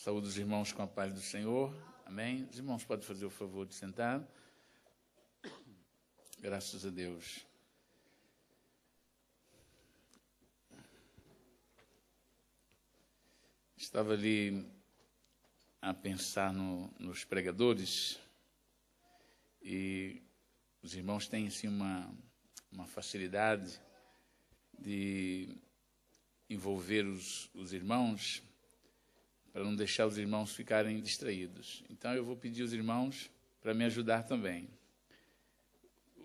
Saúde os irmãos com a paz do Senhor. Amém? Os irmãos podem fazer o favor de sentar. Graças a Deus. Estava ali a pensar nos pregadores e os irmãos têm assim, uma facilidade de envolver os irmãos para não deixar os irmãos ficarem distraídos. Então, eu vou pedir aos irmãos para me ajudar também.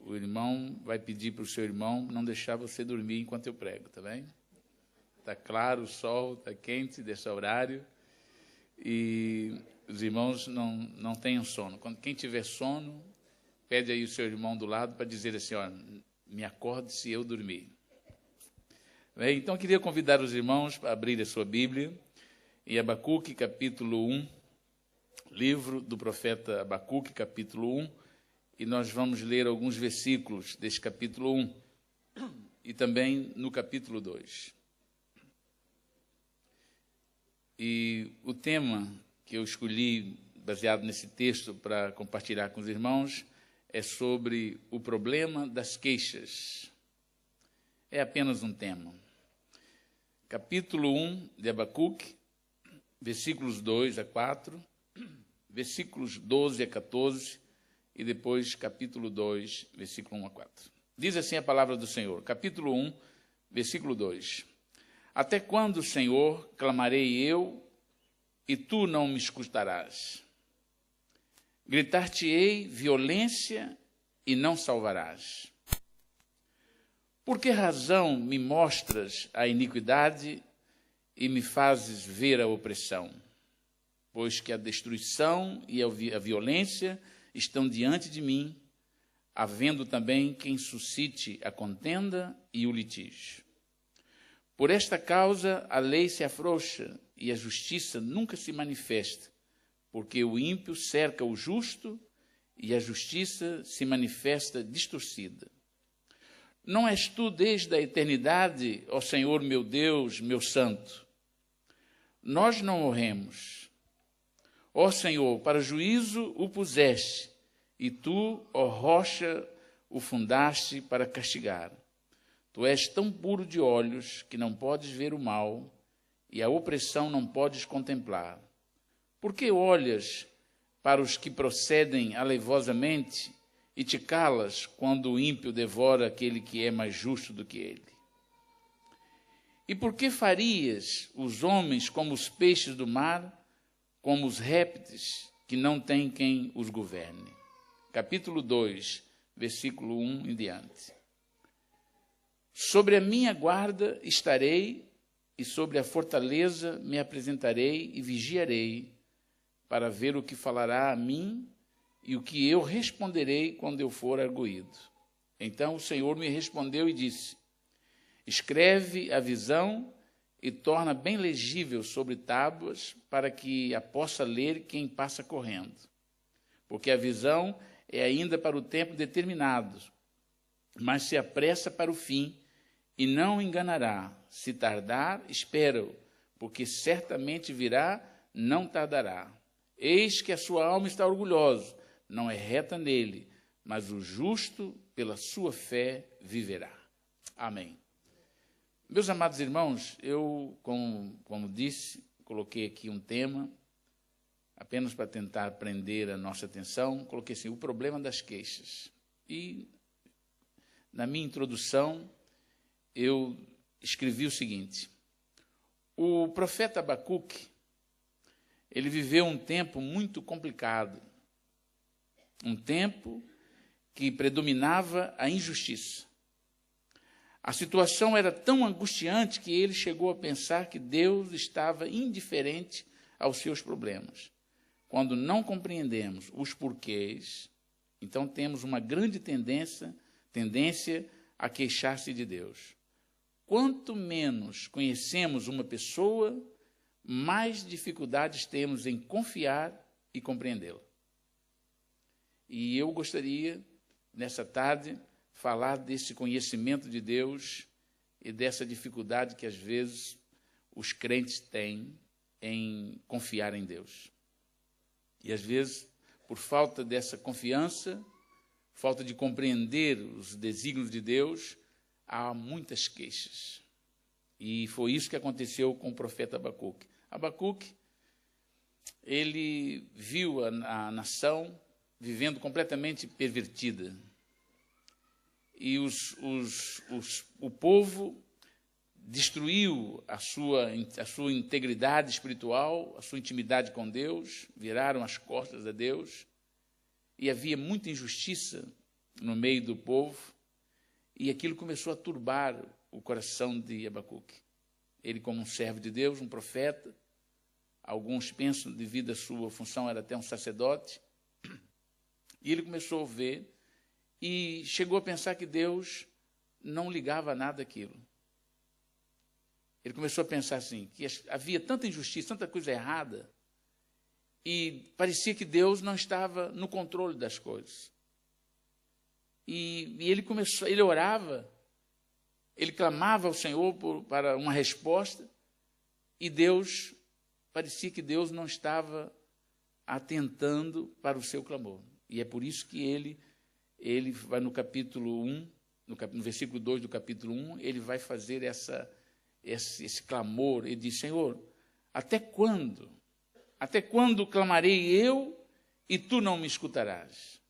O irmão vai pedir para o seu irmão não deixar você dormir enquanto eu prego, tá bem? Está claro, o sol está quente desse horário e os irmãos não tenham sono. Quem tiver sono, pede aí o seu irmão do lado para dizer assim, ó, me acorde se eu dormir. Bem, então, eu queria convidar os irmãos para abrir a sua Bíblia em Abacuque, capítulo 1, livro do profeta Abacuque, capítulo 1, e nós vamos ler alguns versículos deste capítulo 1 e também no capítulo 2. E o tema que eu escolhi, baseado nesse texto, para compartilhar com os irmãos, é sobre o problema das queixas. É apenas um tema. Capítulo 1 de Abacuque, versículos 2 a 4, versículos 12 a 14, e depois capítulo 2, versículo 1 a 4. Diz assim a palavra do Senhor, capítulo 1, versículo 2. Até quando, Senhor, clamarei eu, e tu não me escutarás? Gritar-te-ei violência, e não salvarás. Por que razão me mostras a iniquidade e me fazes ver a opressão? Pois que a destruição e a violência estão diante de mim, havendo também quem suscite a contenda e o litígio. Por esta causa a lei se afrouxa e a justiça nunca se manifesta, porque o ímpio cerca o justo e a justiça se manifesta distorcida. Não és tu desde a eternidade, ó Senhor meu Deus, meu santo? Nós não morremos. Ó Senhor, para juízo o puseste, e tu, ó rocha, o fundaste para castigar. Tu és tão puro de olhos que não podes ver o mal, e a opressão não podes contemplar. Por que olhas para os que procedem alevosamente e te calas quando o ímpio devora aquele que é mais justo do que ele? E por que farias os homens como os peixes do mar, como os répteis que não têm quem os governe? Capítulo 2, versículo 1 em diante. Sobre a minha guarda estarei, e sobre a fortaleza me apresentarei e vigiarei, para ver o que falará a mim e o que eu responderei quando eu for arguído. Então o Senhor me respondeu e disse, escreve a visão e torna bem legível sobre tábuas, para que a possa ler quem passa correndo. Porque a visão é ainda para o tempo determinado, mas se apressa para o fim, e não enganará. Se tardar, espera-o, porque certamente virá, não tardará. Eis que a sua alma está orgulhosa, não é reta nele, mas o justo, pela sua fé, viverá. Amém. Meus amados irmãos, eu, como disse, coloquei aqui um tema, apenas para tentar prender a nossa atenção, coloquei assim, o problema das queixas. E, na minha introdução, eu escrevi o seguinte, o profeta Abacuque, ele viveu um tempo muito complicado, um tempo que predominava a injustiça. A situação era tão angustiante que ele chegou a pensar que Deus estava indiferente aos seus problemas. Quando não compreendemos os porquês, então temos uma grande tendência a queixar-se de Deus. Quanto menos conhecemos uma pessoa, mais dificuldades temos em confiar e compreendê-la. E eu gostaria, nessa tarde, falar desse conhecimento de Deus e dessa dificuldade que, às vezes, os crentes têm em confiar em Deus. E às vezes, por falta dessa confiança, falta de compreender os desígnios de Deus, há muitas queixas. E foi isso que aconteceu com o profeta Abacuque. Abacuque, ele viu a nação vivendo completamente pervertida. E o povo destruiu a sua integridade espiritual, a sua intimidade com Deus, viraram as costas a Deus, e havia muita injustiça no meio do povo, e aquilo começou a turbar o coração de Abacuque. Ele, como um servo de Deus, um profeta, alguns pensam, devido à sua função, era até um sacerdote, e ele começou a ver, e chegou a pensar que Deus não ligava a nada aquilo. Ele começou a pensar assim, que havia tanta injustiça, tanta coisa errada, e parecia que Deus não estava no controle das coisas. E ele orava, ele clamava ao Senhor para uma resposta, e parecia que Deus não estava atentando para o seu clamor. E é por isso que ele vai no capítulo 1, no versículo 2 do capítulo 1, ele vai fazer esse clamor. Ele diz: Senhor, até quando? Até quando clamarei eu e tu não me escutarás?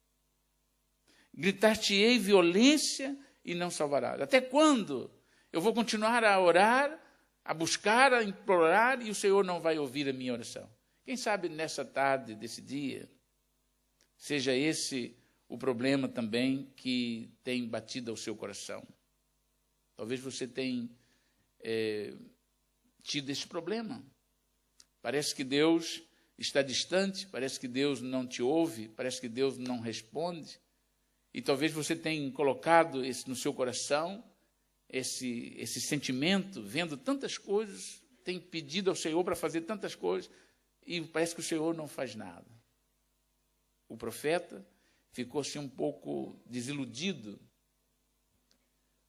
Gritar-te-ei violência e não salvarás. Até quando eu vou continuar a orar, a buscar, a implorar, e o Senhor não vai ouvir a minha oração? Quem sabe nessa tarde, desse dia, seja esse o problema também que tem batido ao seu coração. Talvez você tenha tido esse problema. Parece que Deus está distante, parece que Deus não te ouve, parece que Deus não responde. E talvez você tenha colocado no seu coração esse sentimento, vendo tantas coisas, tem pedido ao Senhor para fazer tantas coisas, e parece que o Senhor não faz nada. O profeta ficou assim um pouco desiludido,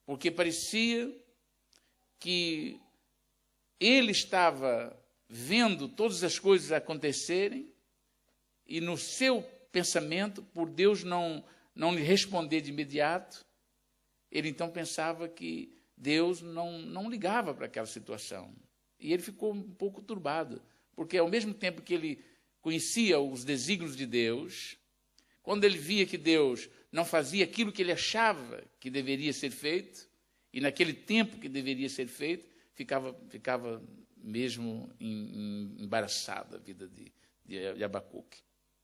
porque parecia que ele estava vendo todas as coisas acontecerem, e no seu pensamento, por Deus não lhe responder de imediato, ele então pensava que Deus não ligava para aquela situação. E ele ficou um pouco turbado, porque ao mesmo tempo que ele conhecia os desígnios de Deus, quando ele via que Deus não fazia aquilo que ele achava que deveria ser feito, e naquele tempo que deveria ser feito, ficava mesmo embaraçado a vida de Abacuque.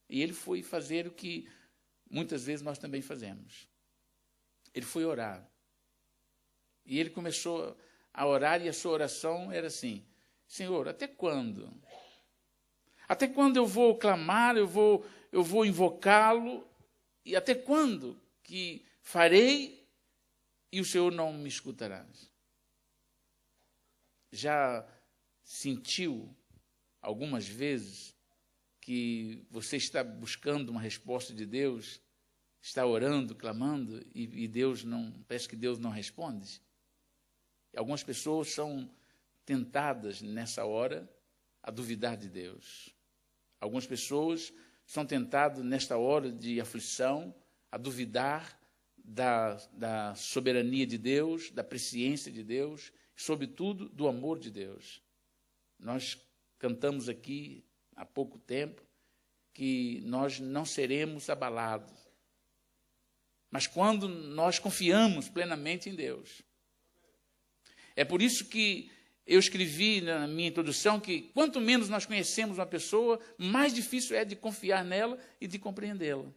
E ele foi fazer o que muitas vezes nós também fazemos. Ele foi orar. E ele começou a orar, e a sua oração era assim: Senhor, até quando? Até quando eu vou clamar, eu vou invocá-lo, e até quando que farei e o Senhor não me escutará? Já sentiu algumas vezes que você está buscando uma resposta de Deus, está orando, clamando, e Deus parece que Deus não responde? E algumas pessoas são tentadas nessa hora a duvidar de Deus. Algumas pessoas são tentadas nesta hora de aflição a duvidar da soberania de Deus, da presciência de Deus, e, sobretudo, do amor de Deus. Nós cantamos aqui há pouco tempo que nós não seremos abalados. Mas quando nós confiamos plenamente em Deus. É por isso que eu escrevi na minha introdução que quanto menos nós conhecemos uma pessoa, mais difícil é de confiar nela e de compreendê-la.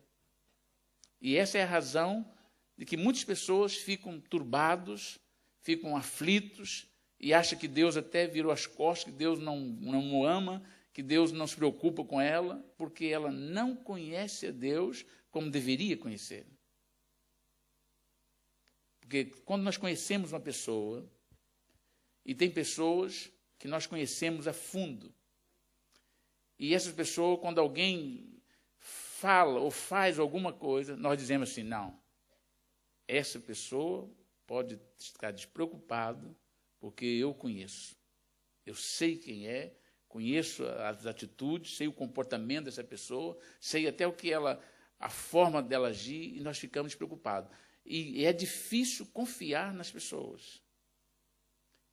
E essa é a razão de que muitas pessoas ficam turbados, ficam aflitos, e acham que Deus até virou as costas, que Deus não o ama, que Deus não se preocupa com ela, porque ela não conhece a Deus como deveria conhecer. Porque quando nós conhecemos uma pessoa, e tem pessoas que nós conhecemos a fundo, e essas pessoas, quando alguém fala ou faz alguma coisa, nós dizemos assim: não, essa pessoa pode ficar despreocupado, porque eu conheço, eu sei quem é, conheço as atitudes, sei o comportamento dessa pessoa, sei até a forma dela agir, e nós ficamos preocupados. E é difícil confiar nas pessoas,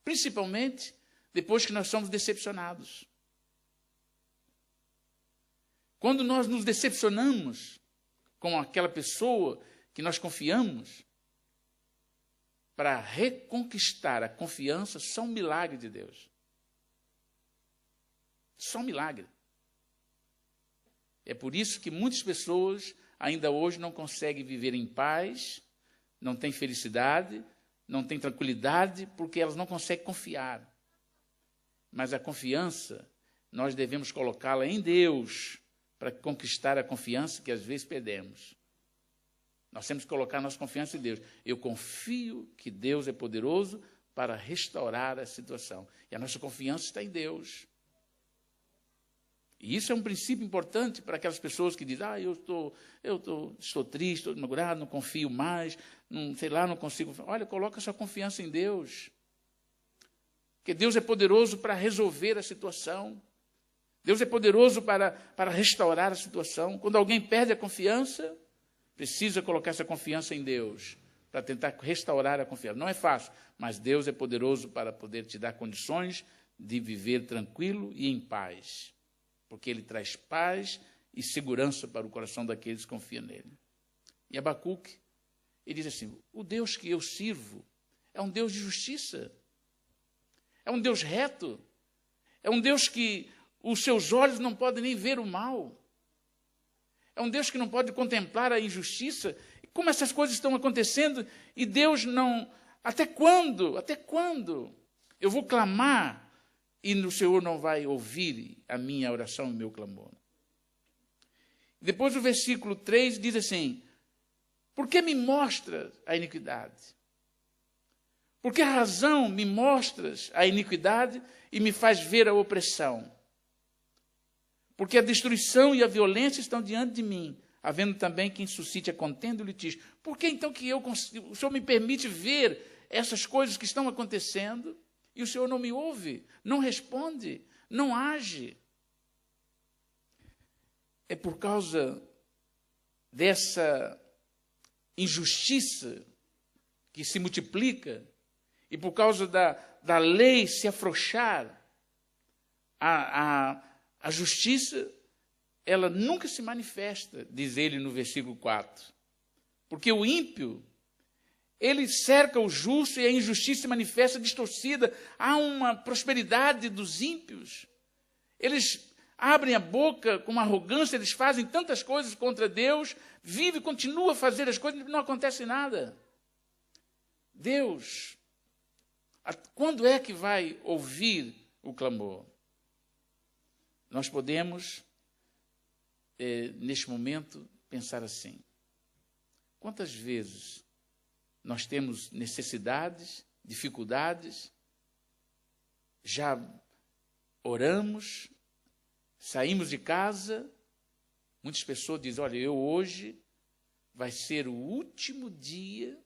principalmente depois que nós somos decepcionados. Quando nós nos decepcionamos com aquela pessoa que nós confiamos, para reconquistar a confiança, só um milagre de Deus. Só um milagre. É por isso que muitas pessoas ainda hoje não conseguem viver em paz, não têm felicidade, não têm tranquilidade, porque elas não conseguem confiar. Mas a confiança, nós devemos colocá-la em Deus para conquistar a confiança que às vezes perdemos. Nós temos que colocar nossa confiança em Deus. Eu confio que Deus é poderoso para restaurar a situação. E a nossa confiança está em Deus. E isso é um princípio importante para aquelas pessoas que dizem, estou triste, estou magoado, não confio mais, não consigo. Olha, coloca sua confiança em Deus. Porque Deus é poderoso para resolver a situação. Deus é poderoso para restaurar a situação. Quando alguém perde a confiança, precisa colocar essa confiança em Deus para tentar restaurar a confiança. Não é fácil, mas Deus é poderoso para poder te dar condições de viver tranquilo e em paz. Porque Ele traz paz e segurança para o coração daqueles que confiam nele. E Abacuque, ele diz assim, o Deus que eu sirvo é um Deus de justiça, é um Deus reto, é um Deus que os seus olhos não podem nem ver o mal, é um Deus que não pode contemplar a injustiça. Como essas coisas estão acontecendo e Deus não... Até quando? Até quando eu vou clamar e o Senhor não vai ouvir a minha oração e o meu clamor? Depois o versículo 3 diz assim, por que me mostras a iniquidade? Por que razão me mostras a iniquidade e me faz ver a opressão? Porque a destruição e a violência estão diante de mim, havendo também quem suscite a contenda e o litígio. Por que então que o Senhor me permite ver essas coisas que estão acontecendo e o Senhor não me ouve, não responde, não age? É por causa dessa injustiça que se multiplica e por causa da lei se afrouxar, a justiça, ela nunca se manifesta, diz ele no versículo 4. Porque o ímpio, ele cerca o justo e a injustiça se manifesta distorcida. Há uma prosperidade dos ímpios. Eles abrem a boca com arrogância, eles fazem tantas coisas contra Deus, vivem e continuam a fazer as coisas e não acontece nada. Deus, quando é que vai ouvir o clamor? Nós podemos, neste momento, pensar assim. Quantas vezes nós temos necessidades, dificuldades, já oramos, saímos de casa, muitas pessoas dizem, olha, hoje vai ser o último dia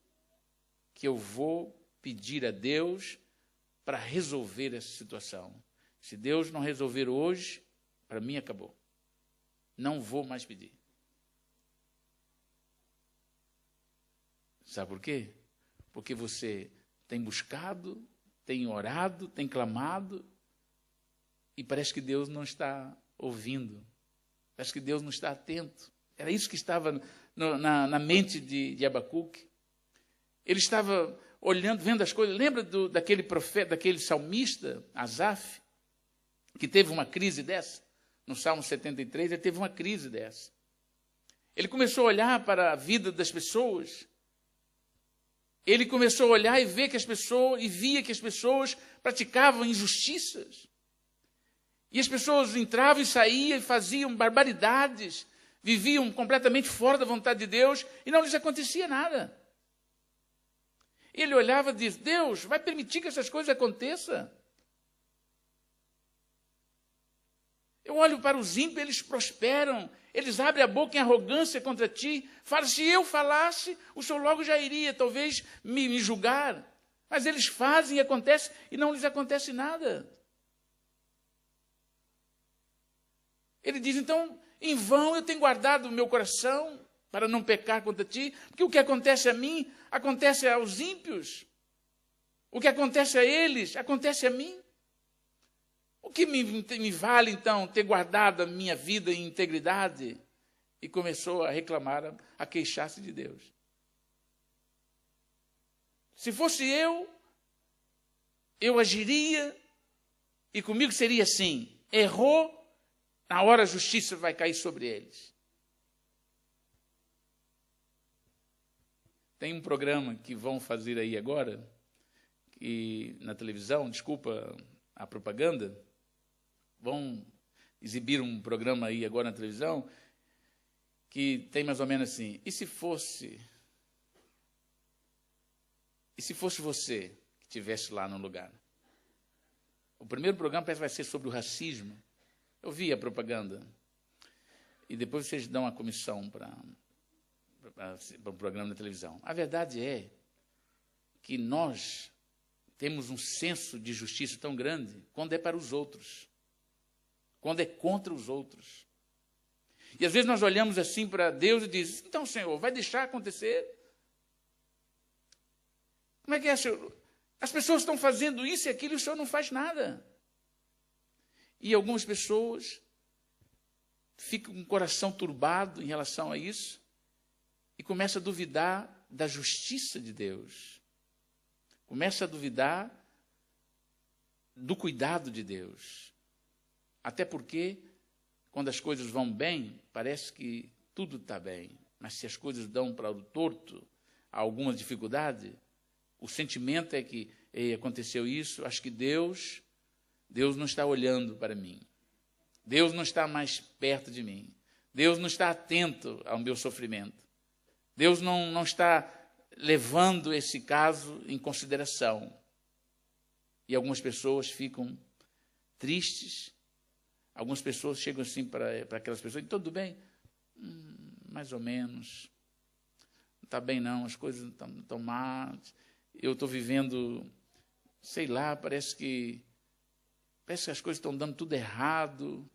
que eu vou pedir a Deus para resolver essa situação. Se Deus não resolver hoje, para mim acabou. Não vou mais pedir. Sabe por quê? Porque você tem buscado, tem orado, tem clamado, e parece que Deus não está ouvindo. Parece que Deus não está atento. Era isso que estava na mente de Abacuque. Ele estava olhando, vendo as coisas. Lembra daquele profeta, daquele salmista, Asaf, que teve uma crise dessa? No Salmo 73, ele teve uma crise dessa. Ele começou a olhar para a vida das pessoas. Ele começou a olhar e ver que via que as pessoas praticavam injustiças. E as pessoas entravam e saíam e faziam barbaridades, viviam completamente fora da vontade de Deus e não lhes acontecia nada. Ele olhava e dizia, Deus, vai permitir que essas coisas aconteçam? Eu olho para os ímpios, eles prosperam, eles abrem a boca em arrogância contra ti. Fala, se eu falasse, o Senhor logo já iria, talvez, me julgar. Mas eles fazem e acontece, e não lhes acontece nada. Ele diz, então, em vão eu tenho guardado o meu coração para não pecar contra ti, porque o que acontece a mim, acontece aos ímpios. O que acontece a eles, acontece a mim. O que me vale, então, ter guardado a minha vida em integridade? E começou a reclamar, a queixar-se de Deus. Se fosse eu agiria, e comigo seria assim, errou, na hora a justiça vai cair sobre eles. Tem um programa que vão fazer aí agora, que na televisão, desculpa a propaganda, vão exibir um programa aí agora na televisão, que tem mais ou menos assim, e se fosse você que estivesse lá no lugar? O primeiro programa parece que vai ser sobre o racismo. Eu vi a propaganda. E depois vocês dão a comissão para o programa na televisão. A verdade é que nós temos um senso de justiça tão grande quando é para os outros, quando é contra os outros. E às vezes nós olhamos assim para Deus e dizemos, então, Senhor, vai deixar acontecer? Como é que é, Senhor? As pessoas estão fazendo isso e aquilo e o Senhor não faz nada. E algumas pessoas ficam com o coração turbado em relação a isso e começam a duvidar da justiça de Deus. Começam a duvidar do cuidado de Deus. Até porque, quando as coisas vão bem, parece que tudo está bem. Mas se as coisas dão para o torto, há alguma dificuldade, o sentimento é que aconteceu isso, acho que Deus não está olhando para mim. Deus não está mais perto de mim. Deus não está atento ao meu sofrimento. Deus não está levando esse caso em consideração. E algumas pessoas ficam tristes. Algumas pessoas chegam assim para aquelas pessoas, tudo bem? Mais ou menos. Não está bem não, as coisas não estão más. Eu estou vivendo, sei lá, parece que as coisas estão dando tudo errado.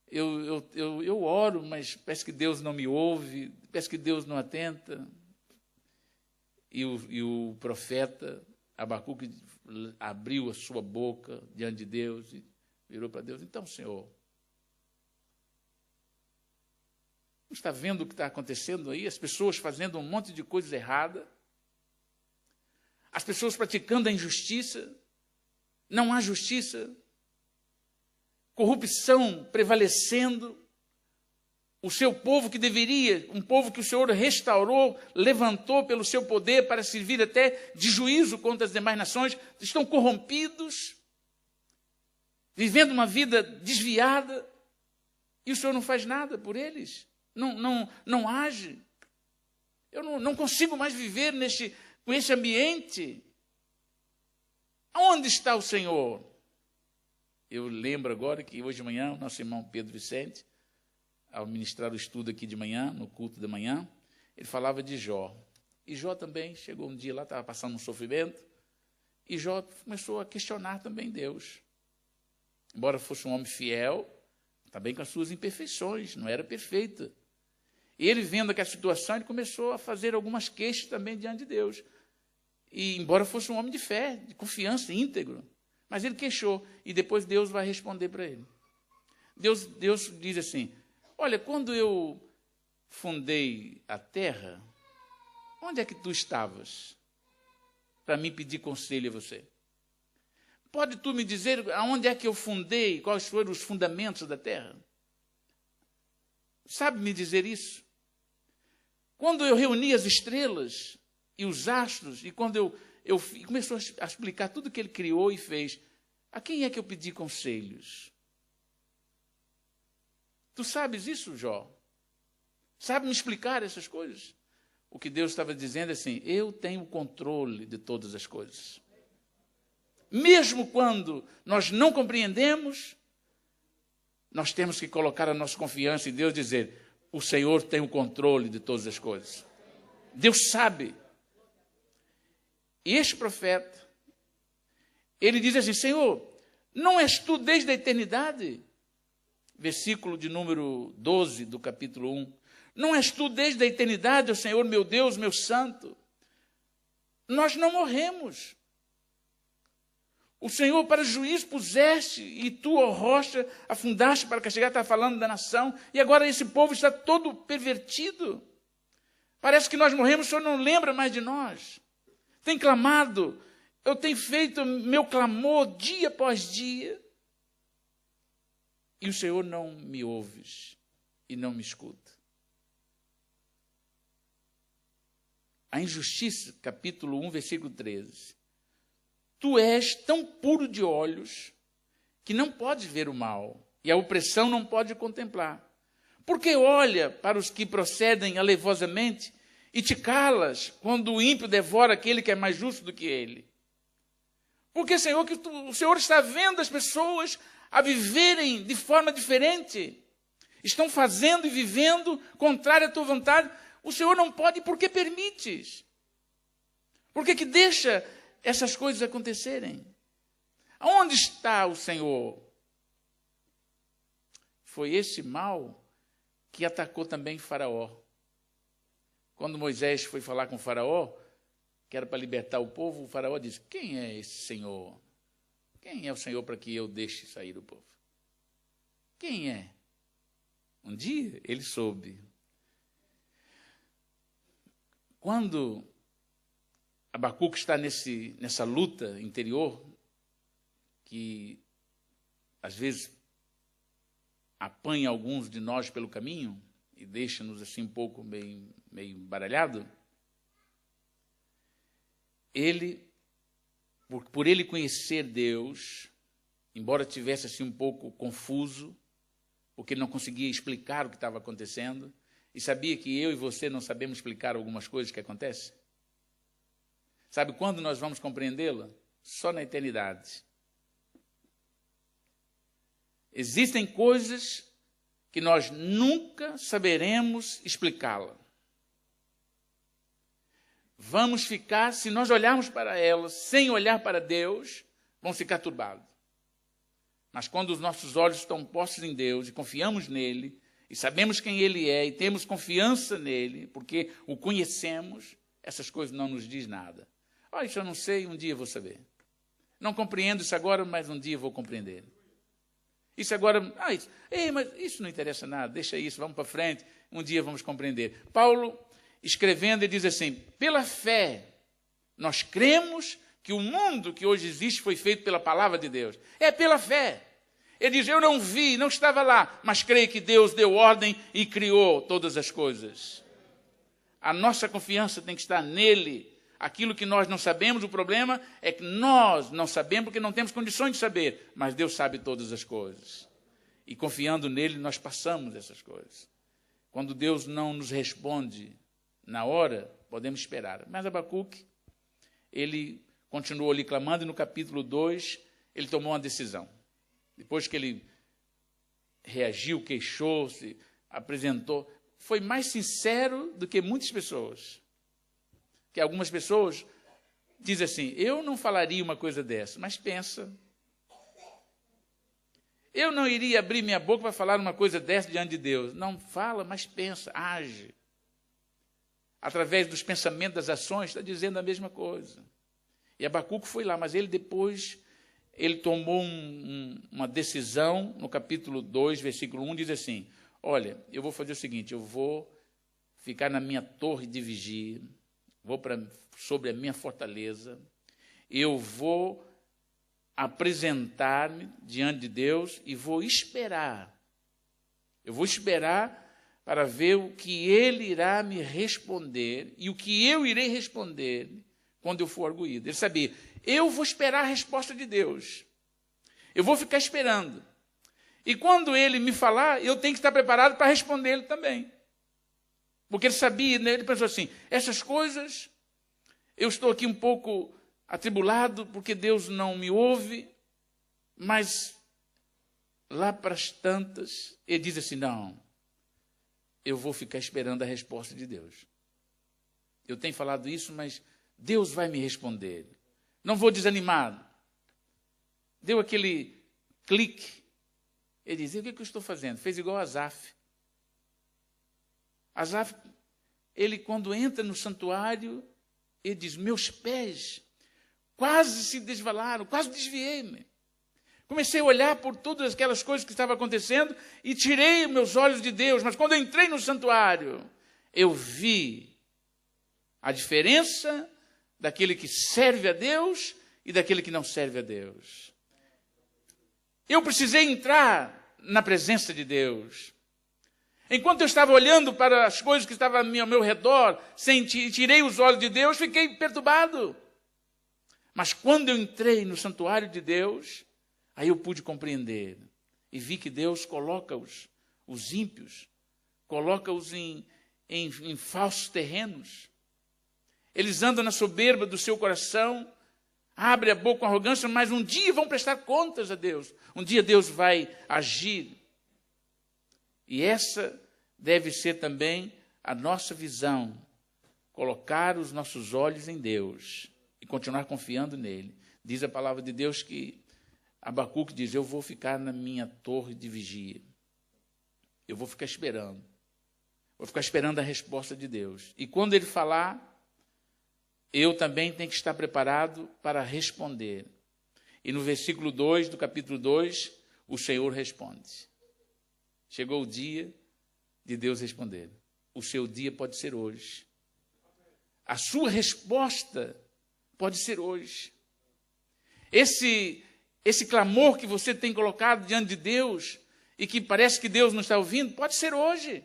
Eu oro, mas parece que Deus não me ouve, parece que Deus não atenta. E o profeta Abacuque abriu a sua boca diante de Deus e virou para Deus, então, Senhor, não está vendo o que está acontecendo aí? As pessoas fazendo um monte de coisas erradas, as pessoas praticando a injustiça, não há justiça, corrupção prevalecendo, o seu povo que deveria, um povo que o Senhor restaurou, levantou pelo seu poder para servir até de juízo contra as demais nações, estão corrompidos, vivendo uma vida desviada, e o Senhor não faz nada por eles, não age. Eu não consigo mais viver com esse ambiente. Aonde está o Senhor? Eu lembro agora que hoje de manhã, o nosso irmão Pedro Vicente, ao ministrar o estudo aqui de manhã, no culto da manhã, ele falava de Jó. E Jó também chegou um dia lá, estava passando um sofrimento, e Jó começou a questionar também Deus. Embora fosse um homem fiel, também com as suas imperfeições, não era perfeito. E ele, vendo aquela situação, ele começou a fazer algumas queixas também diante de Deus. E embora fosse um homem de fé, de confiança, íntegro, mas ele queixou, e depois Deus vai responder para ele. Deus diz assim, olha, quando eu fundei a terra, onde é que tu estavas para me pedir conselho a você? Pode tu me dizer aonde é que eu fundei, quais foram os fundamentos da terra? Sabe me dizer isso? Quando eu reuni as estrelas e os astros, e quando eu começou a explicar tudo que ele criou e fez, a quem é que eu pedi conselhos? Tu sabes isso, Jó? Sabe me explicar essas coisas? O que Deus estava dizendo é assim, eu tenho o controle de todas as coisas. Mesmo quando nós não compreendemos, nós temos que colocar a nossa confiança em Deus e dizer, o Senhor tem o controle de todas as coisas. Deus sabe. E este profeta, ele diz assim, Senhor, não és tu desde a eternidade? versículo de número 12 do capítulo 1. Não és tu desde a eternidade, ó Senhor, meu Deus, meu santo? Nós não morremos. O Senhor para juízo puseste, e tu, ó rocha, afundaste para castigar. Está falando da nação, e agora esse povo está todo pervertido. Parece que nós morremos, o Senhor não lembra mais de nós. Tem clamado, eu tenho feito meu clamor dia após dia, e o Senhor não me ouve e não me escuta. A injustiça, capítulo 1, versículo 13. Tu és tão puro de olhos que não podes ver o mal, e a opressão não pode contemplar. Porque olha para os que procedem alevosamente e te calas quando o ímpio devora aquele que é mais justo do que ele. Porque, Senhor, o Senhor está vendo as pessoas a viverem de forma diferente. Estão fazendo e vivendo contrário à tua vontade. O Senhor não pode, por que permites? Por que deixa essas coisas acontecerem? Aonde está o Senhor? Foi esse mal que atacou também Faraó. Quando Moisés foi falar com Faraó, que era para libertar o povo, o Faraó disse: quem é esse Senhor? Quem é o Senhor para que eu deixe sair o povo? Quem é? Um dia ele soube. Quando Abacuque está nessa luta interior, que às vezes apanha alguns de nós pelo caminho e deixa-nos assim um pouco meio embaralhado, ele, por ele conhecer Deus, embora tivesse assim um pouco confuso, porque ele não conseguia explicar o que estava acontecendo, e sabia que eu e você não sabemos explicar algumas coisas que acontecem. Sabe quando nós vamos compreendê-la? Só na eternidade. Existem coisas que nós nunca saberemos explicá-la. Vamos ficar, se nós olharmos para elas sem olhar para Deus, vamos ficar turbados. Mas quando os nossos olhos estão postos em Deus e confiamos nele, e sabemos quem ele é, e temos confiança nele, porque o conhecemos, essas coisas não nos diz nada. Olha, isso eu não sei, um dia eu vou saber. Não compreendo isso agora, mas um dia eu vou compreender. Isso agora, mas isso não interessa nada, deixa isso, vamos para frente, um dia vamos compreender. Paulo, escrevendo, ele diz assim: pela fé, nós cremos que o mundo que hoje existe foi feito pela palavra de Deus. É pela fé. Ele diz: eu não vi, não estava lá, mas creio que Deus deu ordem e criou todas as coisas. A nossa confiança tem que estar nele. Aquilo que nós não sabemos, o problema é que nós não sabemos porque não temos condições de saber, mas Deus sabe todas as coisas. E confiando nele, nós passamos essas coisas. Quando Deus não nos responde na hora, podemos esperar. Mas Abacuque, ele continuou ali clamando, e no capítulo 2, ele tomou uma decisão. Depois que ele reagiu, queixou-se, apresentou, foi mais sincero do que muitas pessoas. Que algumas pessoas dizem assim: eu não falaria uma coisa dessa, mas pensa. Eu não iria abrir minha boca para falar uma coisa dessa diante de Deus. Não fala, mas pensa, age. Através dos pensamentos, das ações, está dizendo a mesma coisa. E Abacuque foi lá, mas ele depois, ele tomou uma decisão, no capítulo 2, versículo 1, diz assim: olha, eu vou fazer o seguinte, eu vou ficar na minha torre de vigia, vou sobre a minha fortaleza, eu vou apresentar-me diante de Deus e vou esperar. Eu vou esperar para ver o que ele irá me responder e o que eu irei responder quando eu for arguído. Ele sabia, eu vou esperar a resposta de Deus. Eu vou ficar esperando. E quando ele me falar, eu tenho que estar preparado para responder ele também. Porque ele sabia, né? Ele pensou assim, essas coisas, eu estou aqui um pouco atribulado porque Deus não me ouve, mas lá para as tantas, ele diz assim, não, eu vou ficar esperando a resposta de Deus. Eu tenho falado isso, mas Deus vai me responder. Não vou desanimar. Deu aquele clique Ele dizia, o que eu estou fazendo? Fez igual a Asaf. Asaf, ele quando entra no santuário, ele diz, meus pés quase se desvalaram, quase desviei-me. Comecei a olhar por todas aquelas coisas que estavam acontecendo e tirei meus olhos de Deus. Mas quando eu entrei no santuário, eu vi a diferença daquele que serve a Deus e daquele que não serve a Deus. Eu precisei entrar na presença de Deus. Enquanto eu estava olhando para as coisas que estavam ao meu redor, tirei os olhos de Deus, fiquei perturbado. Mas quando eu entrei no santuário de Deus, aí eu pude compreender. E vi que Deus coloca os ímpios, coloca-os em falsos terrenos. Eles andam na soberba do seu coração, abrem a boca com arrogância, mas um dia vão prestar contas a Deus. Um dia Deus vai agir. E essa deve ser também a nossa visão. Colocar os nossos olhos em Deus e continuar confiando nele. Diz a palavra de Deus que Abacuque diz, eu vou ficar na minha torre de vigia. Eu vou ficar esperando. Vou ficar esperando a resposta de Deus. E quando ele falar, eu também tenho que estar preparado para responder. E no versículo 2 do capítulo 2, o Senhor responde. Chegou o dia de Deus responder. O seu dia pode ser hoje. A sua resposta pode ser hoje. Esse clamor que você tem colocado diante de Deus e que parece que Deus não está ouvindo, pode ser hoje.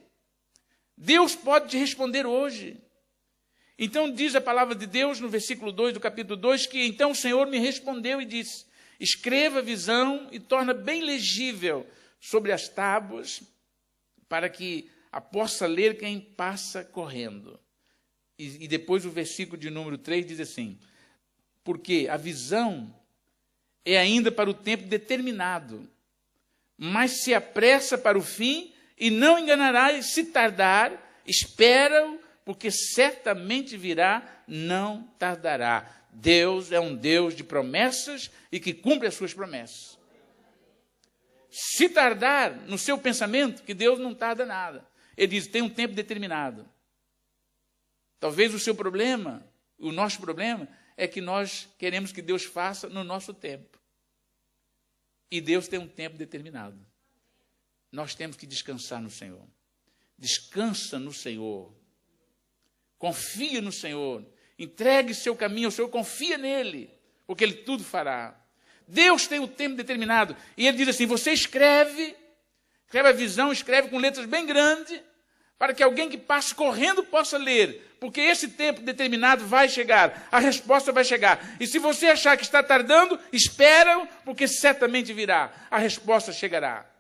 Deus pode te responder hoje. Então diz a palavra de Deus no versículo 2 do capítulo 2 que então o Senhor me respondeu e disse, escreva a visão e torna bem legível sobre as tábuas para que a possa ler quem passa correndo. E depois o versículo de número 3 diz assim, porque a visão é ainda para o tempo determinado, mas se apressa para o fim e não enganará, e se tardar, espera-o, porque certamente virá, não tardará. Deus é um Deus de promessas e que cumpre as suas promessas. Se tardar no seu pensamento, que Deus não tarda nada. Ele diz, tem um tempo determinado. Talvez o seu problema, o nosso problema, é que nós queremos que Deus faça no nosso tempo. E Deus tem um tempo determinado. Nós temos que descansar no Senhor. Descansa no Senhor. Confia no Senhor. Entregue seu caminho ao Senhor, confia nele, porque ele tudo fará. Deus tem o tempo determinado. E ele diz assim, você escreve a visão, escreve com letras bem grandes, para que alguém que passe correndo possa ler. Porque esse tempo determinado vai chegar, a resposta vai chegar. E se você achar que está tardando, espera, porque certamente virá, a resposta chegará.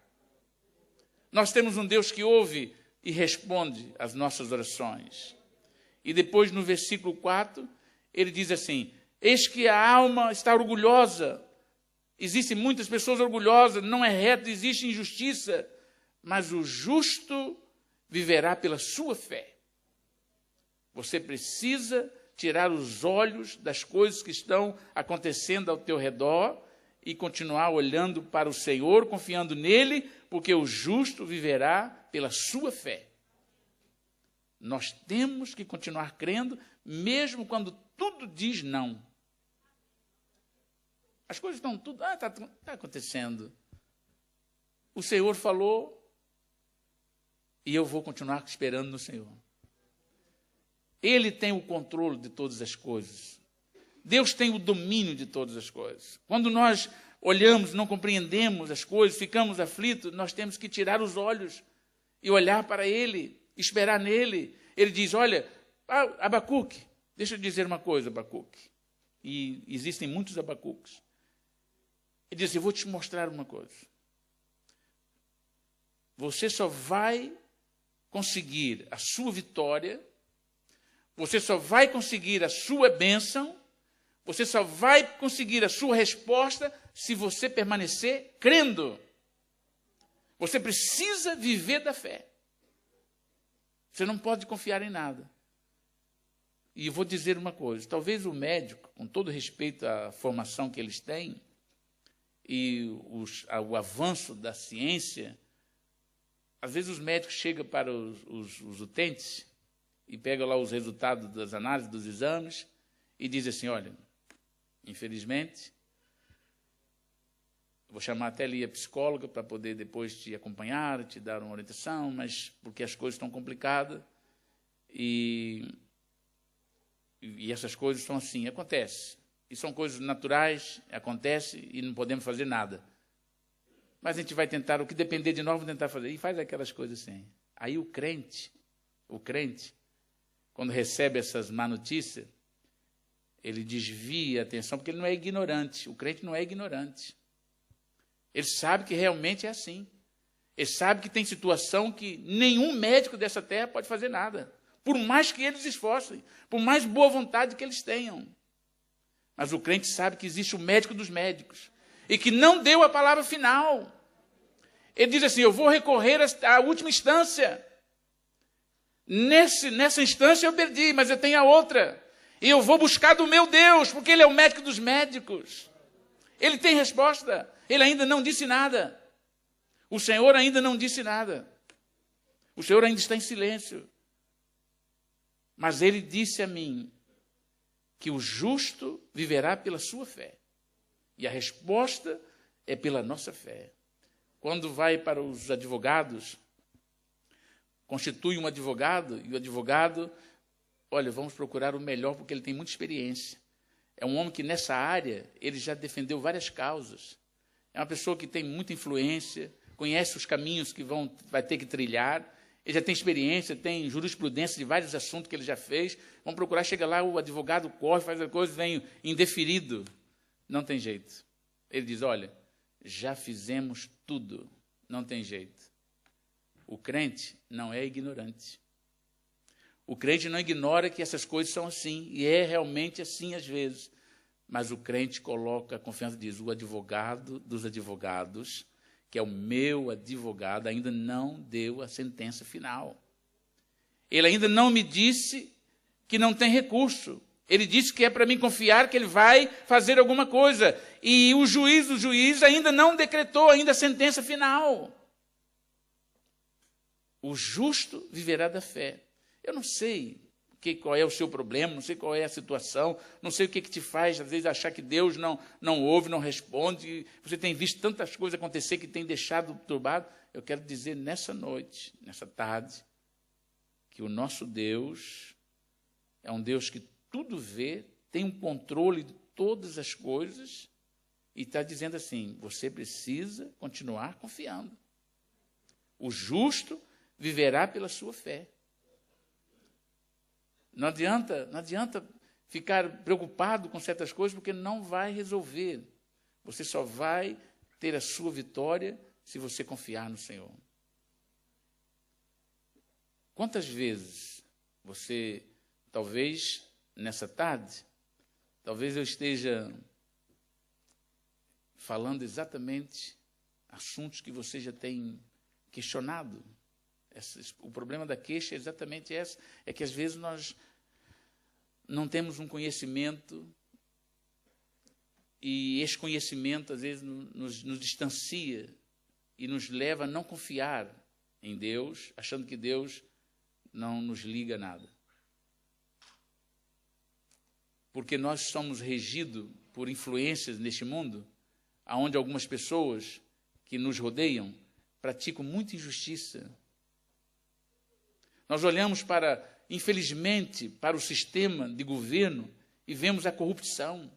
Nós temos um Deus que ouve e responde às nossas orações. E depois no versículo 4, ele diz assim, eis que a alma está orgulhosa. Existem muitas pessoas orgulhosas, não é reto, existe injustiça, mas o justo viverá pela sua fé. Você precisa tirar os olhos das coisas que estão acontecendo ao teu redor e continuar olhando para o Senhor, confiando nele, porque o justo viverá pela sua fé. Nós temos que continuar crendo, mesmo quando tudo diz não. As coisas estão tudo, está acontecendo. O Senhor falou e eu vou continuar esperando no Senhor. Ele tem o controle de todas as coisas. Deus tem o domínio de todas as coisas. Quando nós olhamos, não compreendemos as coisas, ficamos aflitos, nós temos que tirar os olhos e olhar para Ele, esperar nele. Ele diz, olha, Abacuque, deixa eu dizer uma coisa, Abacuque. E existem muitos Abacuques. Ele diz, eu vou te mostrar uma coisa. Você só vai conseguir a sua vitória, você só vai conseguir a sua bênção, você só vai conseguir a sua resposta se você permanecer crendo. Você precisa viver da fé. Você não pode confiar em nada. E eu vou dizer uma coisa, talvez o médico, com todo respeito à formação que eles têm, e o avanço da ciência, às vezes os médicos chegam para os utentes e pegam lá os resultados das análises, dos exames, e dizem assim, olha, infelizmente, vou chamar até ali a psicóloga para poder depois te acompanhar, te dar uma orientação, mas porque as coisas estão complicadas e essas coisas são assim, acontece. E são coisas naturais, acontece e não podemos fazer nada. Mas a gente vai tentar, o que depender de nós, vamos tentar fazer. E faz aquelas coisas assim. Aí o crente, quando recebe essas má notícias, ele desvia a atenção, porque ele não é ignorante. O crente não é ignorante. Ele sabe que realmente é assim. Ele sabe que tem situação que nenhum médico dessa terra pode fazer nada. Por mais que eles esforcem, por mais boa vontade que eles tenham. Mas o crente sabe que existe o médico dos médicos e que não deu a palavra final. Ele diz assim, eu vou recorrer à última instância. Nessa instância eu perdi, mas eu tenho a outra. E eu vou buscar do meu Deus, porque Ele é o médico dos médicos. Ele tem resposta. Ele ainda não disse nada. O Senhor ainda não disse nada. O Senhor ainda está em silêncio. Mas Ele disse a mim que o justo viverá pela sua fé. E a resposta é pela nossa fé. Quando vai para os advogados, constitui um advogado, e o advogado, olha, vamos procurar o melhor, porque ele tem muita experiência. É um homem que nessa área, ele já defendeu várias causas. É uma pessoa que tem muita influência, conhece os caminhos que vai ter que trilhar, ele já tem experiência, tem jurisprudência de vários assuntos que ele já fez. Vamos procurar, chega lá, o advogado corre, faz a coisa, vem indeferido. Não tem jeito. Ele diz, olha, já fizemos tudo, não tem jeito. O crente não é ignorante. O crente não ignora que essas coisas são assim, e é realmente assim às vezes. Mas o crente coloca a confiança, diz, o advogado dos advogados, que é o meu advogado, ainda não deu a sentença final. Ele ainda não me disse que não tem recurso. Ele disse que é para mim confiar que ele vai fazer alguma coisa. E o juiz ainda não decretou ainda a sentença final. O justo viverá da fé. Eu não sei qual é o seu problema, não sei qual é a situação, não sei o que te faz, às vezes, achar que Deus não ouve, não responde. Você tem visto tantas coisas acontecer que tem deixado turbado. Eu quero dizer nessa noite, nessa tarde, que o nosso Deus é um Deus que tudo vê, tem um controle de todas as coisas e está dizendo assim, você precisa continuar confiando. O justo viverá pela sua fé. Não adianta ficar preocupado com certas coisas, porque não vai resolver. Você só vai ter a sua vitória se você confiar no Senhor. Quantas vezes você, talvez nessa tarde, talvez eu esteja falando exatamente assuntos que você já tem questionado. O problema da queixa é exatamente esse, é que às vezes nós não temos um conhecimento e esse conhecimento às vezes nos distancia e nos leva a não confiar em Deus, achando que Deus não nos liga a nada. Porque nós somos regidos por influências neste mundo, onde algumas pessoas que nos rodeiam praticam muita injustiça. Nós olhamos infelizmente, para o sistema de governo e vemos a corrupção.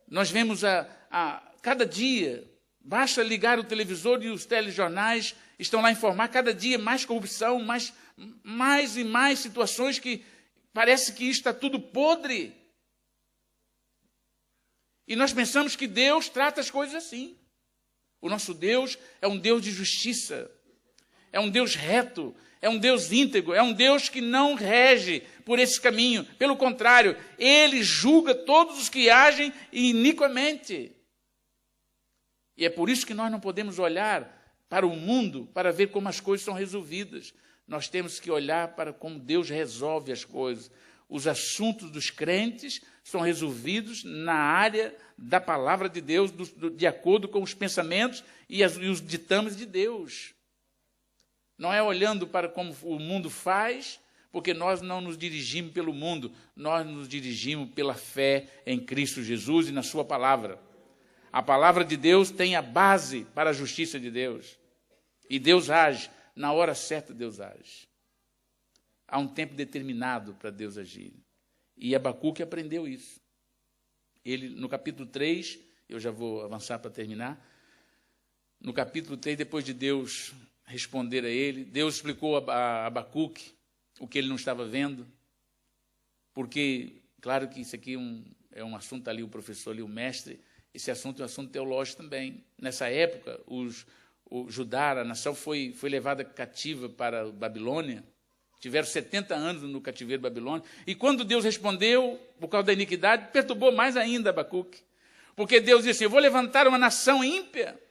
Nós vemos cada dia, basta ligar o televisor e os telejornais estão lá a informar, cada dia mais corrupção, mais e mais situações que parece que está tudo podre. E nós pensamos que Deus trata as coisas assim. O nosso Deus é um Deus de justiça. É um Deus reto, é um Deus íntegro, é um Deus que não rege por esse caminho. Pelo contrário, Ele julga todos os que agem iniquamente. E é por isso que nós não podemos olhar para o mundo para ver como as coisas são resolvidas. Nós temos que olhar para como Deus resolve as coisas. os assuntos dos crentes são resolvidos na área da palavra de Deus, de acordo com os pensamentos e os ditames de Deus. Não é olhando para como o mundo faz, porque nós não nos dirigimos pelo mundo, nós nos dirigimos pela fé em Cristo Jesus e na sua palavra. A palavra de Deus tem a base para a justiça de Deus. E Deus age, na hora certa Deus age. Há um tempo determinado para Deus agir. E Abacuque aprendeu isso. Ele, no capítulo 3, eu já vou avançar para terminar, no capítulo 3, depois de Deus responder a ele, Deus explicou a Abacuque o que ele não estava vendo, porque, claro que isso aqui é um assunto ali, o professor ali, o mestre, esse assunto é um assunto teológico também. Nessa época, o Judá, a nação, foi levada cativa para a Babilônia, tiveram 70 anos no cativeiro babilônico, e quando Deus respondeu, por causa da iniquidade, perturbou mais ainda Abacuque, porque Deus disse assim, eu vou levantar uma nação ímpia,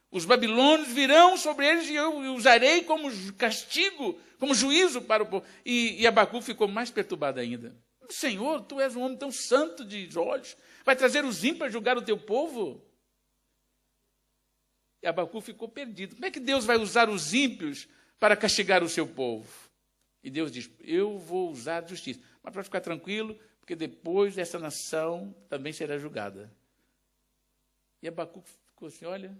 os babilônios virão sobre eles e eu usarei como castigo, como juízo para o povo. E Abacuque ficou mais perturbado ainda. Senhor, tu és um homem tão santo de olhos, vai trazer os ímpios para julgar o teu povo? E Abacuque ficou perdido. Como é que Deus vai usar os ímpios para castigar o seu povo? E Deus diz, eu vou usar a justiça. Mas para ficar tranquilo, porque depois essa nação também será julgada. E Abacuque ficou assim, olha,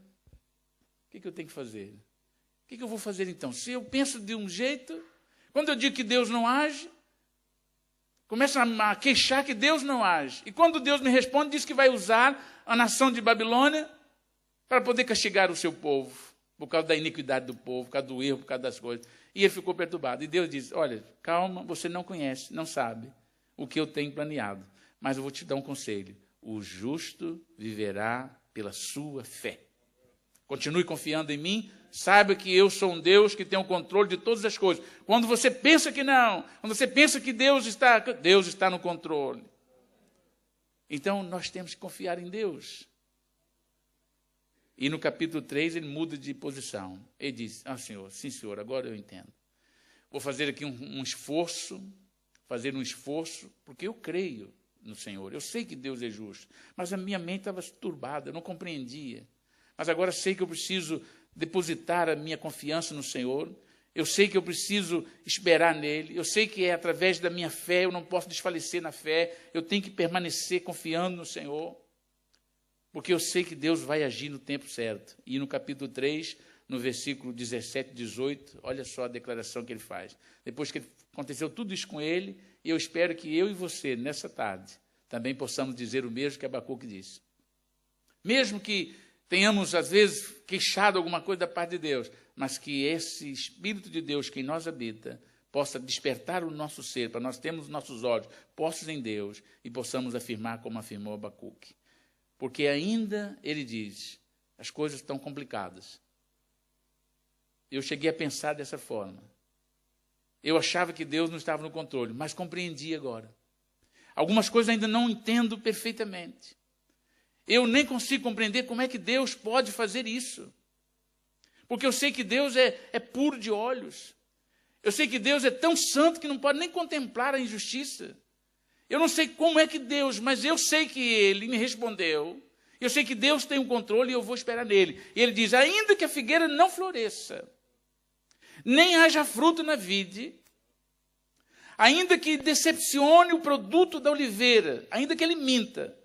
o que eu tenho que fazer? O que eu vou fazer então? Se eu penso de um jeito, quando eu digo que Deus não age, começo a queixar que Deus não age. E quando Deus me responde, diz que vai usar a nação de Babilônia para poder castigar o seu povo, por causa da iniquidade do povo, por causa do erro, por causa das coisas. E ele ficou perturbado. E Deus diz, olha, calma, você não conhece, não sabe o que eu tenho planeado. Mas eu vou te dar um conselho. O justo viverá pela sua fé. Continue confiando em mim, saiba que eu sou um Deus que tem o controle de todas as coisas. Quando você pensa que não, quando você pensa que Deus está no controle. Então, nós temos que confiar em Deus. E no capítulo 3, ele muda de posição. Ele diz, Senhor, sim, Senhor, agora eu entendo. Vou fazer aqui um esforço, porque eu creio no Senhor. Eu sei que Deus é justo, mas a minha mente estava turbada, eu não compreendia. Mas agora sei que eu preciso depositar a minha confiança no Senhor. Eu sei que eu preciso esperar nele. Eu sei que é através da minha fé, eu não posso desfalecer na fé. Eu tenho que permanecer confiando no Senhor. Porque eu sei que Deus vai agir no tempo certo. E no capítulo 3, no versículo 17 e 18, olha só a declaração que ele faz. Depois que aconteceu tudo isso com ele, eu espero que eu e você, nessa tarde, também possamos dizer o mesmo que Abacuque disse. Mesmo que tenhamos, às vezes, queixado alguma coisa da parte de Deus, mas que esse Espírito de Deus que em nós habita possa despertar o nosso ser, para nós termos nossos olhos postos em Deus e possamos afirmar como afirmou Abacuque. Porque ainda, ele diz, as coisas estão complicadas. Eu cheguei a pensar dessa forma. Eu achava que Deus não estava no controle, mas compreendi agora. Algumas coisas ainda não entendo perfeitamente. Eu nem consigo compreender como é que Deus pode fazer isso. Porque eu sei que Deus é puro de olhos. Eu sei que Deus é tão santo que não pode nem contemplar a injustiça. Eu não sei como é que Deus, mas eu sei que Ele me respondeu. Eu sei que Deus tem um controle e eu vou esperar nele. E Ele diz, ainda que a figueira não floresça, nem haja fruto na vide, ainda que decepcione o produto da oliveira, ainda que ele minta,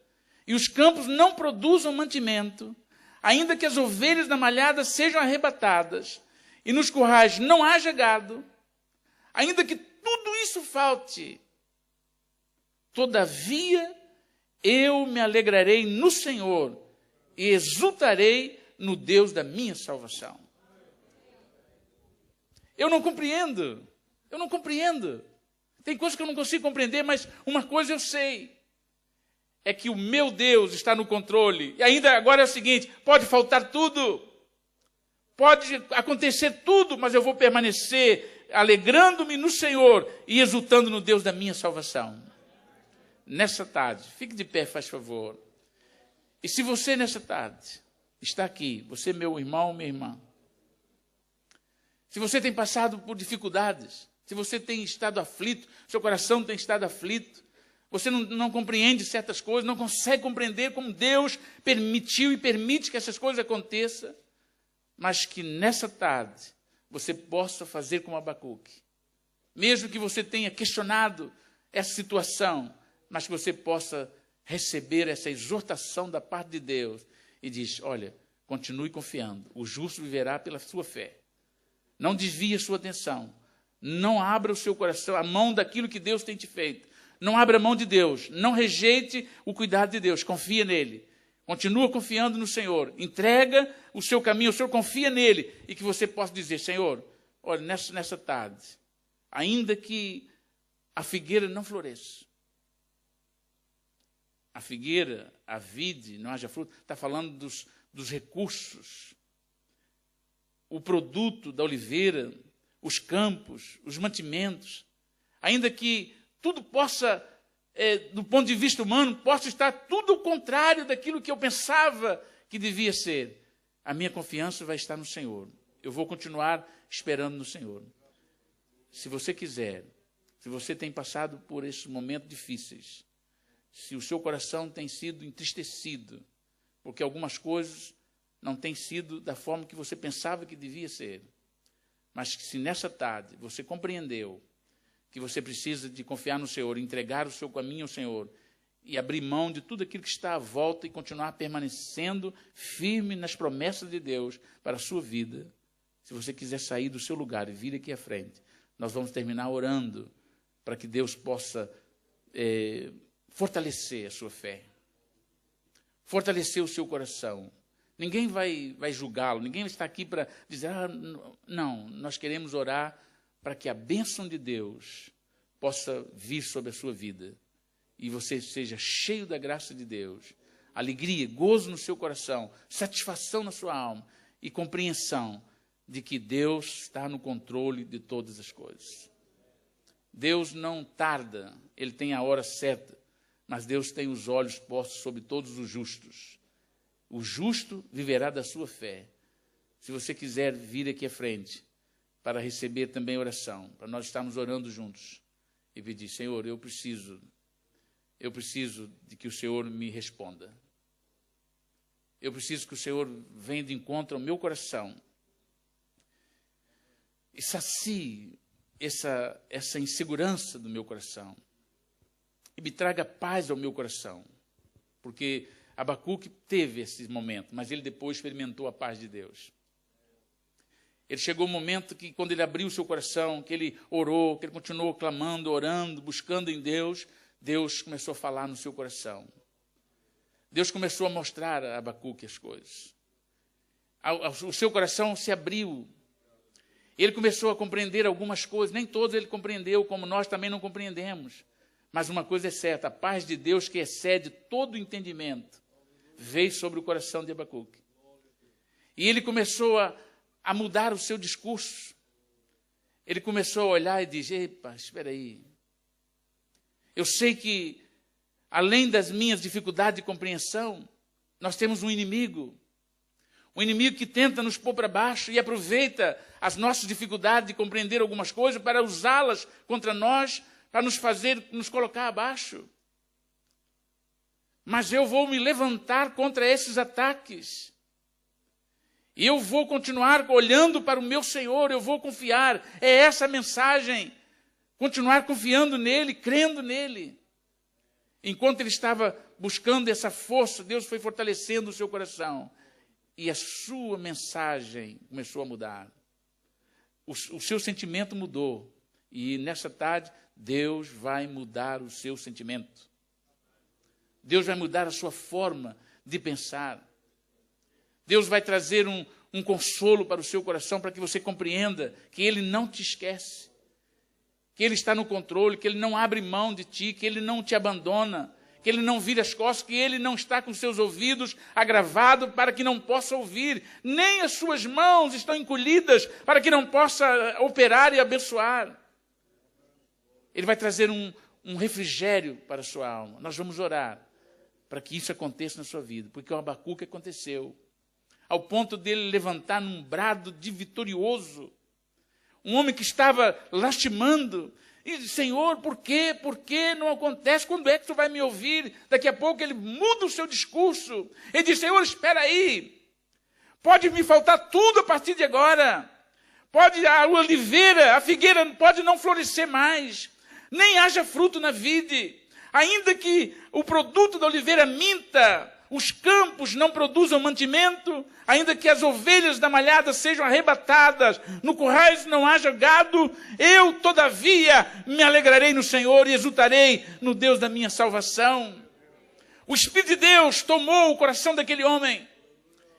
e os campos não produzam mantimento, ainda que as ovelhas da malhada sejam arrebatadas, e nos currais não haja gado, ainda que tudo isso falte, todavia eu me alegrarei no Senhor e exultarei no Deus da minha salvação. Eu não compreendo. Tem coisas que eu não consigo compreender, mas uma coisa eu sei. É que o meu Deus está no controle. E ainda agora é o seguinte, pode faltar tudo. Pode acontecer tudo, mas eu vou permanecer alegrando-me no Senhor e exultando no Deus da minha salvação. Nessa tarde, fique de pé, faz favor. E se você nessa tarde está aqui, você meu irmão, minha irmã, se você tem passado por dificuldades, se você tem estado aflito, seu coração tem estado aflito, você não compreende certas coisas, não consegue compreender como Deus permitiu e permite que essas coisas aconteçam, mas que nessa tarde você possa fazer como Abacuque. Mesmo que você tenha questionado essa situação, mas que você possa receber essa exortação da parte de Deus e diz, olha, continue confiando, o justo viverá pela sua fé. Não desvie a sua atenção, não abra o seu coração, a mão daquilo que Deus tem te feito. Não abra a mão de Deus, não rejeite o cuidado de Deus, confia nele. Continua confiando no Senhor, entrega o seu caminho, o Senhor confia nele, e que você possa dizer, Senhor, olha, nessa tarde, ainda que a figueira não floresça, a figueira, a vide, não haja fruto, está falando dos recursos, o produto da oliveira, os campos, os mantimentos, ainda que tudo possa, do ponto de vista humano, possa estar tudo o contrário daquilo que eu pensava que devia ser. A minha confiança vai estar no Senhor. Eu vou continuar esperando no Senhor. Se você quiser, se você tem passado por esses momentos difíceis, se o seu coração tem sido entristecido, porque algumas coisas não têm sido da forma que você pensava que devia ser, mas que se nessa tarde você compreendeu que você precisa de confiar no Senhor, entregar o seu caminho ao Senhor e abrir mão de tudo aquilo que está à volta e continuar permanecendo firme nas promessas de Deus para a sua vida. Se você quiser sair do seu lugar e vir aqui à frente, nós vamos terminar orando para que Deus possa fortalecer a sua fé, fortalecer o seu coração. Ninguém vai julgá-lo, ninguém está aqui para dizer, não, nós queremos orar para que a bênção de Deus possa vir sobre a sua vida e você seja cheio da graça de Deus, alegria, gozo no seu coração, satisfação na sua alma e compreensão de que Deus está no controle de todas as coisas. Deus não tarda, Ele tem a hora certa, mas Deus tem os olhos postos sobre todos os justos. O justo viverá da sua fé. Se você quiser vir aqui à frente, para receber também oração, para nós estarmos orando juntos e pedir, Senhor, eu preciso de que o Senhor me responda. Eu preciso que o Senhor venha de encontro ao meu coração e sacie essa insegurança do meu coração e me traga paz ao meu coração, porque Abacuque teve esse momento, mas ele depois experimentou a paz de Deus. Ele chegou um momento que, quando ele abriu o seu coração, que ele orou, que ele continuou clamando, orando, buscando em Deus, Deus começou a falar no seu coração. Deus começou a mostrar a Abacuque as coisas. O seu coração se abriu. Ele começou a compreender algumas coisas. Nem todos ele compreendeu, como nós também não compreendemos. Mas uma coisa é certa, a paz de Deus, que excede todo o entendimento, veio sobre o coração de Abacuque. E ele começou a mudar o seu discurso. Ele começou a olhar e dizer, epa, espera aí. Eu sei que, além das minhas dificuldades de compreensão, nós temos um inimigo que tenta nos pôr para baixo e aproveita as nossas dificuldades de compreender algumas coisas para usá-las contra nós, para nos colocar abaixo. Mas eu vou me levantar contra esses ataques. E eu vou continuar olhando para o meu Senhor, eu vou confiar. É essa a mensagem. Continuar confiando nele, crendo nele. Enquanto ele estava buscando essa força, Deus foi fortalecendo o seu coração. E a sua mensagem começou a mudar. O seu sentimento mudou. E nessa tarde, Deus vai mudar o seu sentimento. Deus vai mudar a sua forma de pensar. Deus vai trazer um consolo para o seu coração, para que você compreenda que Ele não te esquece, que Ele está no controle, que Ele não abre mão de ti, que Ele não te abandona, que Ele não vira as costas, que Ele não está com seus ouvidos agravados para que não possa ouvir, nem as suas mãos estão encolhidas para que não possa operar e abençoar. Ele vai trazer um refrigério para a sua alma. Nós vamos orar para que isso aconteça na sua vida, porque o Abacuque aconteceu, ao ponto dele levantar num brado de vitorioso, um homem que estava lastimando. E disse, Senhor, por quê? Por que não acontece? Quando é que tu vai me ouvir? Daqui a pouco ele muda o seu discurso. Ele diz, Senhor, espera aí. Pode me faltar tudo a partir de agora. Pode a oliveira, a figueira pode não florescer mais. Nem haja fruto na vide. Ainda que o produto da oliveira minta, os campos não produzam mantimento, ainda que as ovelhas da malhada sejam arrebatadas, no currais não haja gado, eu, todavia, me alegrarei no Senhor e exultarei no Deus da minha salvação. O Espírito de Deus tomou o coração daquele homem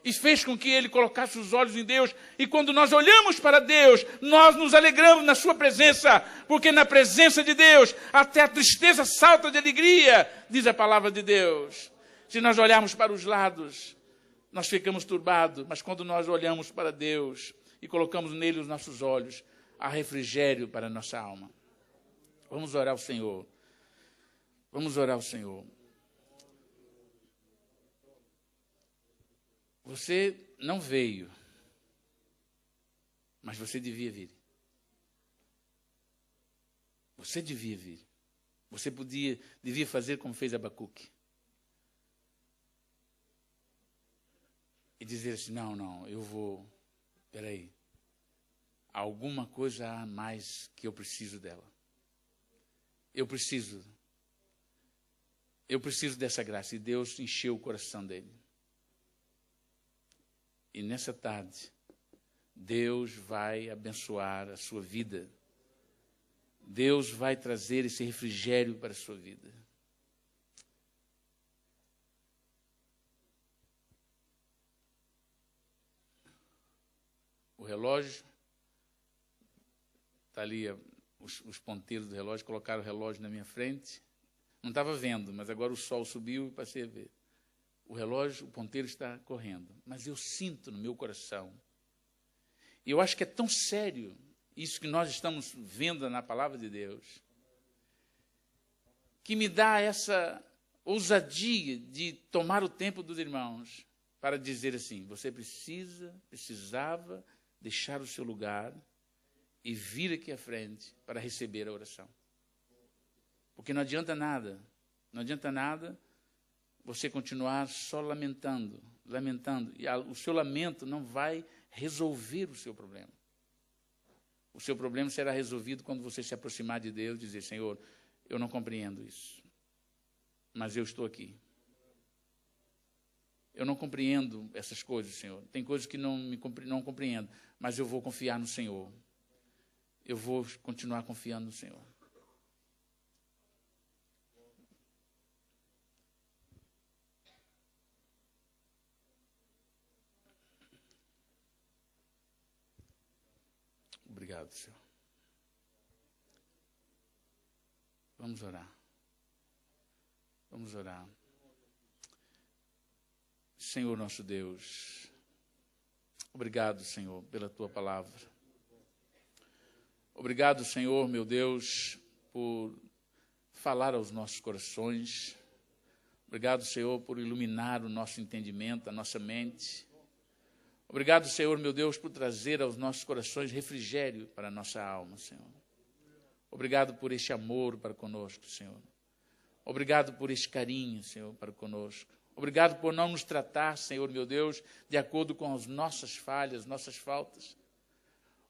e fez com que ele colocasse os olhos em Deus. E quando nós olhamos para Deus, nós nos alegramos na sua presença, porque na presença de Deus, até a tristeza salta de alegria, diz a palavra de Deus. Se nós olharmos para os lados, nós ficamos turbados, mas quando nós olhamos para Deus e colocamos nele os nossos olhos, há refrigério para a nossa alma. Vamos orar ao Senhor. Vamos orar ao Senhor. Você não veio, mas você devia vir. Você devia vir. Você devia fazer como fez Abacuque. E dizer assim, não, eu vou, peraí, alguma coisa há mais que eu preciso dela. Eu preciso dessa graça. E Deus encheu o coração dele. E nessa tarde, Deus vai abençoar a sua vida. Deus vai trazer esse refrigério para a sua vida. O relógio, está ali os ponteiros do relógio, colocaram o relógio na minha frente. Não estava vendo, mas agora o sol subiu e passei a ver. O relógio, o ponteiro está correndo. Mas eu sinto no meu coração. E eu acho que é tão sério isso que nós estamos vendo na palavra de Deus, que me dá essa ousadia de tomar o tempo dos irmãos para dizer assim, você precisava deixar o seu lugar e vir aqui à frente para receber a oração. Porque não adianta nada você continuar só lamentando, e o seu lamento não vai resolver o seu problema. O seu problema será resolvido quando você se aproximar de Deus e dizer, Senhor, eu não compreendo isso, mas eu estou aqui. Eu não compreendo essas coisas, Senhor. Tem coisas que não compreendo, mas eu vou confiar no Senhor. Eu vou continuar confiando no Senhor. Obrigado, Senhor. Vamos orar. Vamos orar. Senhor nosso Deus, obrigado, Senhor, pela Tua palavra. Obrigado, Senhor, meu Deus, por falar aos nossos corações. Obrigado, Senhor, por iluminar o nosso entendimento, a nossa mente. Obrigado, Senhor, meu Deus, por trazer aos nossos corações refrigério para a nossa alma, Senhor. Obrigado por este amor para conosco, Senhor. Obrigado por este carinho, Senhor, para conosco. Obrigado por não nos tratar, Senhor, meu Deus, de acordo com as nossas falhas, nossas faltas.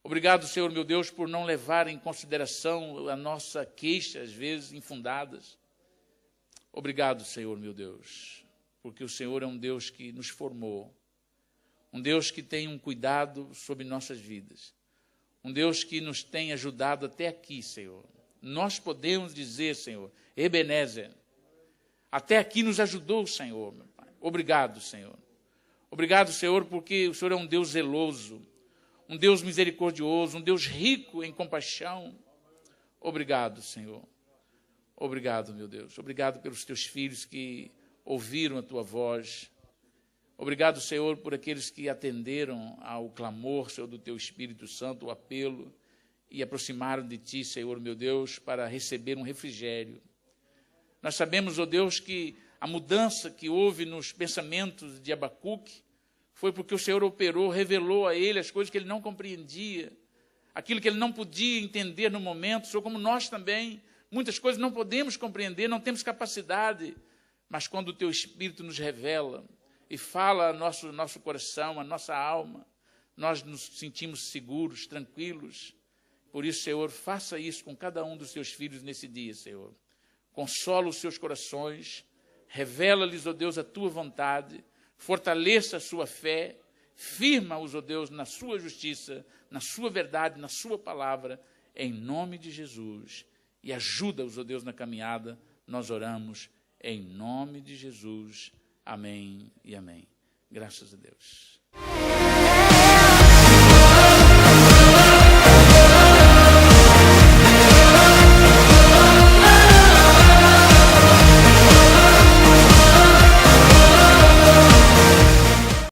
Obrigado, Senhor, meu Deus, por não levar em consideração a nossa queixa, às vezes, infundadas. Obrigado, Senhor, meu Deus, porque o Senhor é um Deus que nos formou. Um Deus que tem um cuidado sobre nossas vidas. Um Deus que nos tem ajudado até aqui, Senhor. Nós podemos dizer, Senhor, Ebenezer, até aqui nos ajudou o Senhor, meu Pai. Obrigado, Senhor. Obrigado, Senhor, porque o Senhor é um Deus zeloso, um Deus misericordioso, um Deus rico em compaixão. Obrigado, Senhor. Obrigado, meu Deus. Obrigado pelos teus filhos que ouviram a tua voz. Obrigado, Senhor, por aqueles que atenderam ao clamor, Senhor, do Teu Espírito Santo, o apelo, e aproximaram de Ti, Senhor, meu Deus, para receber um refrigério. Nós sabemos, ó Deus, que a mudança que houve nos pensamentos de Abacuque foi porque o Senhor operou, revelou a ele as coisas que ele não compreendia, aquilo que ele não podia entender no momento, Senhor, como nós também, muitas coisas não podemos compreender, não temos capacidade, mas quando o Teu Espírito nos revela e fala ao nosso coração, a nossa alma, nós nos sentimos seguros, tranquilos. Por isso, Senhor, faça isso com cada um dos Teus filhos nesse dia, Senhor. Consola os seus corações, revela-lhes, ó Deus, a Tua vontade, fortaleça a sua fé, firma-os, ó Deus, na sua justiça, na sua verdade, na sua palavra, em nome de Jesus. E ajuda-os, ó Deus, na caminhada, nós oramos em nome de Jesus. Amém e amém. Graças a Deus.